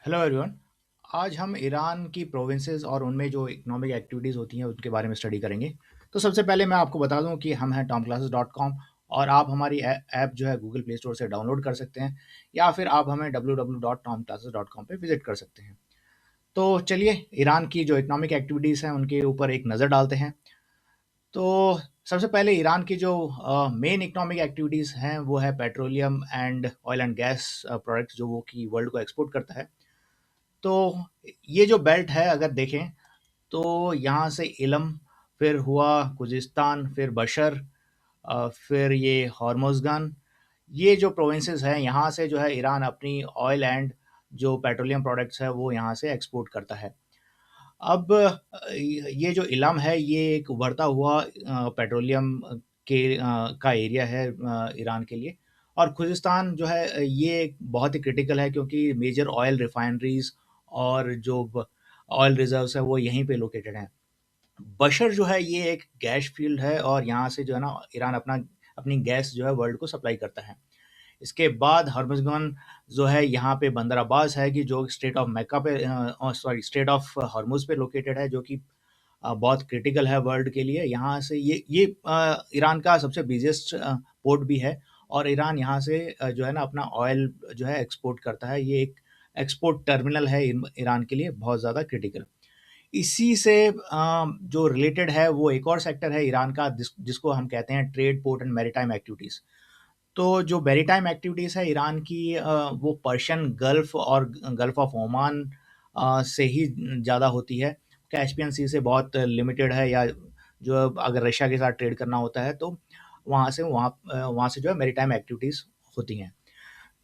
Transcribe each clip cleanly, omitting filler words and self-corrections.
Hello everyone. आज हम Iran की प्रोविंसेस और उनमें जो इकोनॉमिक एक्टिविटीज़ होती हैं उनके बारे में स्टडी करेंगे। तो सबसे पहले मैं आपको बता दूं कि हम हैं tomclasses.com और आप हमारी ऐप जो है गूगल प्ले स्टोर से डाउनलोड कर सकते हैं या फिर आप हमें www.tomclasses.com पे विजिट कर सकते हैं। तो चलिए ईरान की जो इकोनॉमिक एक्टिविटीज़ हैं उनके ऊपर एक नज़र डालते हैं। तो सबसे पहले ईरान की जो मेन इकोनॉमिक एक्टिविटीज़ हैं वो है petroleum and oil and gas products जो वो कि वर्ल्ड को एक्सपोर्ट करता है। तो ये जो बेल्ट है अगर देखें तो यहाँ से इलम, फिर हुआ खुजिस्तान, फिर बशर, फिर ये हॉर्मुज़गान, ये जो प्रोविंसेस हैं यहाँ से जो है ईरान अपनी ऑयल एंड जो पेट्रोलियम प्रोडक्ट्स है वो यहाँ से एक्सपोर्ट करता है। अब ये जो इलम है ये एक उभरता हुआ पेट्रोलियम का एरिया है ईरान के लिए। और खुजिस्तान जो है ये एक बहुत ही क्रिटिकल है क्योंकि मेजर ऑयल रिफाइनरीज और जो ऑयल रिजर्व्स है वो यहीं पे लोकेटेड हैं। बशर जो है ये एक गैस फील्ड है और यहाँ से जो है ना ईरान अपनी गैस जो है वर्ल्ड को सप्लाई करता है। इसके बाद हॉर्मुज़गान जो है यहाँ पे बंदर अब्बास है कि जो स्टेट ऑफ मक्का पे स्टेट ऑफ हॉर्मुज़ पे लोकेटेड है जो कि बहुत क्रिटिकल है वर्ल्ड के लिए। यहाँ से ये ईरान का सबसे बिज़ीएस्ट पोर्ट भी है और ईरान यहाँ से जो है ना अपना ऑयल जो है एक्सपोर्ट करता है। ये एक एक्सपोर्ट टर्मिनल है ईरान के लिए बहुत ज़्यादा क्रिटिकल। इसी से जो रिलेटेड है वो एक और सेक्टर है ईरान का जिसको हम कहते हैं trade, port and maritime activities. तो जो मैरीटाइम एक्टिविटीज़ है ईरान की वो पर्शियन गल्फ़ और गल्फ़ ऑफ ओमान से ही ज़्यादा होती है। कैस्पियन सी से बहुत लिमिटेड है, या जो अगर रशिया के साथ ट्रेड करना होता है तो वहाँ से जो है मैरीटाइम एक्टिविटीज़ होती हैं।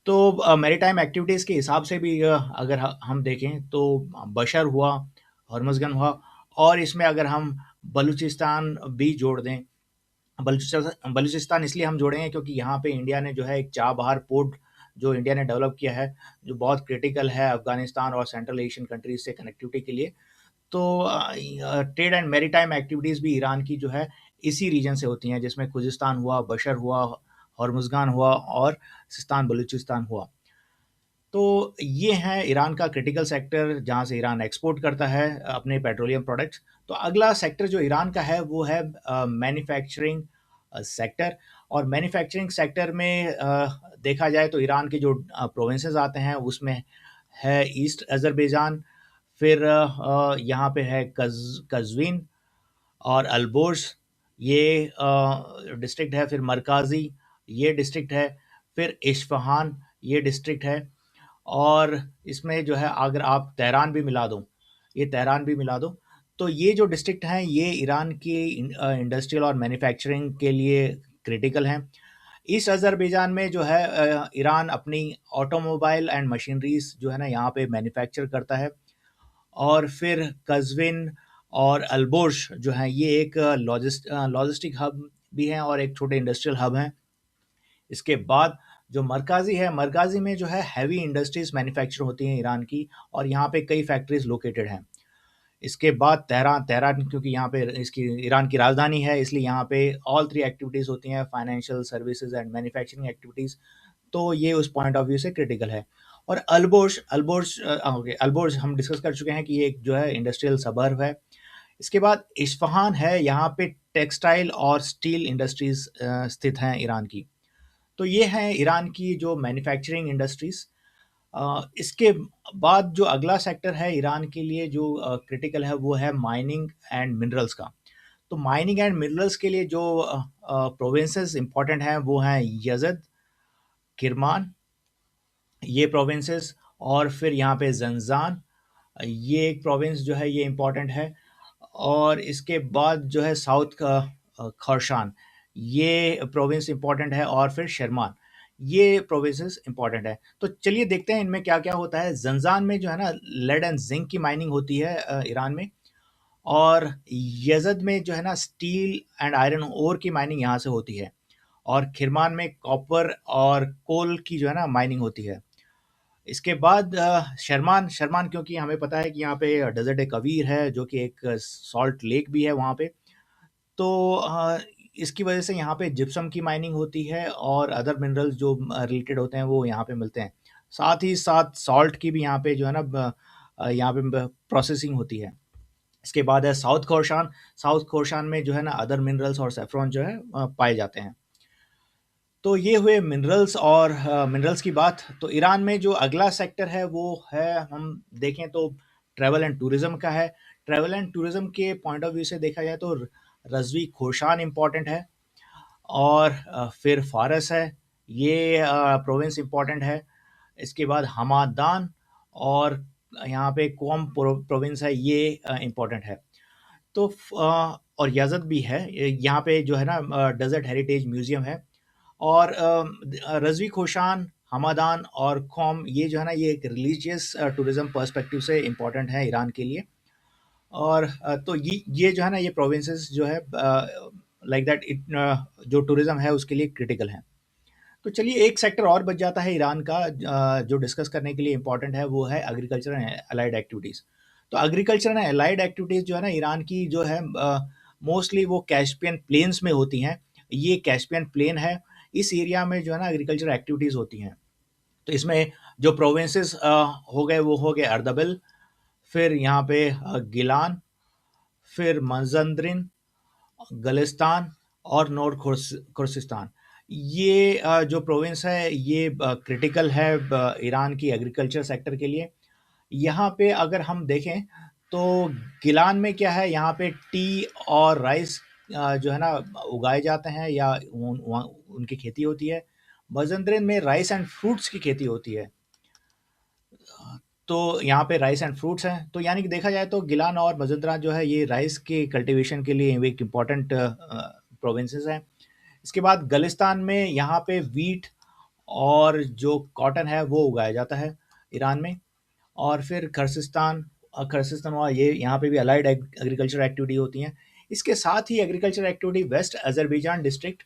तो मैरीटाइम एक्टिविटीज़ के हिसाब से भी अगर हम देखें तो बशर हुआ, हॉर्मुज़गन हुआ और इसमें अगर हम बलूचिस्तान भी जोड़ दें। बलूचिस्तान इसलिए हम जोड़ेंगे क्योंकि यहाँ पे इंडिया ने जो है एक चाबहार पोर्ट जो इंडिया ने डेवलप किया है, जो बहुत क्रिटिकल है अफ़गानिस्तान और सेंट्रल एशियन कंट्रीज़ से कनेक्टिविटी के लिए। तो ट्रेड एंड मैरीटाइम एक्टिविटीज़ भी ईरान की जो है इसी रीजन से होती हैं, जिसमें खुजिस्तान हुआ, बशर हुआ, हॉर्मुज़गान हुआ और सिस्तान बलूचिस्तान हुआ। तो ये है ईरान का क्रिटिकल सेक्टर जहाँ से ईरान एक्सपोर्ट करता है अपने पेट्रोलियम प्रोडक्ट्स। तो अगला सेक्टर जो ईरान का है वो है मैन्युफैक्चरिंग सेक्टर। और मैन्युफैक्चरिंग सेक्टर में देखा जाए तो ईरान के जो प्रोविंसेस आते हैं उसमें है ईस्ट अज़रबैजान, फिर यहाँ पे है कज़विन और अल्बोर्ज, ये डिस्ट्रिक्ट है, फिर मरकाज़ी ये डिस्ट्रिक्ट है, फिर इस्फ़हान ये डिस्ट्रिक्ट है। और इसमें जो है अगर आप तेहरान भी मिला दो, ये तेहरान भी मिला दो, तो ये जो डिस्ट्रिक्ट हैं ये ईरान की इंडस्ट्रियल और मैन्युफैक्चरिंग के लिए क्रिटिकल हैं। ईस्ट अज़रबैजान में जो है ईरान अपनी ऑटोमोबाइल एंड मशीनरीज़ जो है ना यहाँ पे मैन्युफैक्चर करता है। और फिर कज़विन और अल्बोर्श जो हैं ये एक लॉजिस्टिक हब भी हैं और एक छोटे इंडस्ट्रियल हब हैं। इसके बाद जो मरकाज़ी है, मरकाज़ी में जो है हैवी इंडस्ट्रीज़ मैन्युफैक्चर होती हैं ईरान की और यहाँ पे कई फैक्ट्रीज़ लोकेटेड हैं। इसके बाद तेहरान, तेहरान क्योंकि यहाँ पे इसकी ईरान की राजधानी है इसलिए यहाँ पे ऑल 3 एक्टिविटीज़ होती हैं, financial, services and manufacturing activities. तो ये उस पॉइंट ऑफ व्यू से क्रिटिकल है। और अल्बोर्ज हम डिस्कस कर चुके हैं कि ये एक जो है इंडस्ट्रियल सबर्ब है। इसके बाद इस्फ़हान है, यहाँ पे टेक्सटाइल और स्टील इंडस्ट्रीज़ स्थित हैं ईरान की। तो ये हैं ईरान की जो मैन्युफैक्चरिंग इंडस्ट्रीज़। इसके बाद जो अगला सेक्टर है ईरान के लिए जो क्रिटिकल है वो है माइनिंग एंड मिनरल्स का। तो माइनिंग एंड मिनरल्स के लिए जो प्रोविंसेस इंपॉर्टेंट हैं वो हैं यज़द, किरमान, ये प्रोविंसेस। और फिर यहाँ पे ज़ंजान, ये एक प्रोविंस जो है ये इम्पॉर्टेंट है। और इसके बाद जो है साउथ का खोरासान, ये प्रोविंस इम्पॉर्टेंट है। और फिर शर्मान, ये प्रोविंसेस इम्पॉर्टेंट है। तो चलिए देखते हैं इनमें क्या-क्या होता है। ज़ंजान में जो है ना लेड एंड ज़िंक की माइनिंग होती है ईरान में। और यज़द में जो है ना स्टील एंड आयरन ओर की माइनिंग यहाँ से होती है। और किरमान में कॉपर और कोल की जो है ना माइनिंग होती है। इसके बाद शर्मान, शर्मान क्योंकि हमें पता है कि यहाँ पे डेज़र्ट ए कबीर है जो कि एक सॉल्ट लेक भी है वहाँ पे। तो इसकी वजह से यहाँ पे जिप्सम की माइनिंग होती है और अदर मिनरल्स जो रिलेटेड होते हैं वो यहाँ पे मिलते हैं। साथ ही साथ सॉल्ट की भी यहाँ पे जो है ना यहाँ पे प्रोसेसिंग होती है। इसके बाद है साउथ खोरसान। साउथ खोरसान में जो है ना अदर मिनरल्स और सेफ्रॉन जो है पाए जाते हैं। तो ये हुए मिनरल्स और मिनरल्स की बात। तो ईरान में जो अगला सेक्टर है वो है, हम देखें तो ट्रैवल एंड टूरिज्म का है। ट्रैवल एंड टूरिज्म के पॉइंट ऑफ व्यू से देखा जाए तो रज़वी खोरसान इम्पॉर्टेंट है, और फिर फ़ारस है, ये प्रोविंस इम्पॉर्टेंट है। इसके बाद हमादान और यहाँ पे कोम प्रोविंस है, ये इम्पॉर्टेंट है। तो और यज़द भी है, यहाँ पे जो है ना डेज़र्ट हेरिटेज म्यूज़ियम है। और रज़वी खोशान, हमादान और क़ौम, ये जो है ना ये एक रिलीजियस टूरिज़्म पर्सपेक्टिव से इम्पॉर्टेंट है ईरान के लिए। और तो ये जो है ना ये प्रोविंसेस जो है लाइक दैट जो टूरिज़्म है उसके लिए क्रिटिकल हैं। तो चलिए एक सेक्टर और बच जाता है ईरान का जो डिस्कस करने के लिए इम्पोर्टेंट है, वो है एग्रीकल्चर एंड अलाइड एक्टिविटीज़। तो एग्रीकल्चर एंड अलाइड एक्टिविटीज़ जो है ना ईरान की जो है मोस्टली वो कैस्पियन प्लेन्स में होती हैं। ये कैस्पियन प्लेन है, इस एरिया में जो है ना एग्रीकल्चर एक्टिविटीज़ होती हैं। तो इसमें जो प्रोविंसेस हो गए वो हो गए अर्दबिल, फिर यहाँ पे गिलान, फिर मज़ंदरिन, गलिस्तान और नॉर्थ खुर्सिस्तान। ये जो प्रोविंस है ये क्रिटिकल है ईरान की एग्रीकल्चर सेक्टर के लिए। यहाँ पे अगर हम देखें तो गिलान में क्या है, यहाँ पे टी और राइस जो है ना उगाए जाते हैं या वहाँ उनकी खेती होती है। मज़ंदरिन में राइस एंड फ्रूट्स की खेती होती है। तो यहाँ पे राइस एंड फ्रूट्स हैं। तो यानी कि देखा जाए तो गिलान और मज़ंदरान जो है ये राइस के कल्टीवेशन के लिए एक इम्पॉर्टेंट प्रोविंसेस हैं। इसके बाद गलिस्तान में यहाँ पे वीट और जो कॉटन है वो उगाया जाता है ईरान में। और फिर खर्सिस्तान हुआ, ये यहाँ पे भी अलाइड एग्रीकल्चर एक्टिविटी होती हैं। इसके साथ ही agriculture activity west Azerbaijan district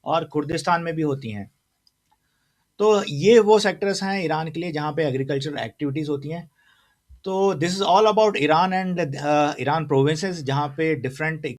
और कुर्दिस्तान में भी होती हैं। तो ये वो सेक्टर्स हैं ईरान के लिए जहाँ पे एग्रीकल्चर एक्टिविटीज़ होती हैं। तो this is all about Iran and Iran provinces, जहाँ पे डिफरेंट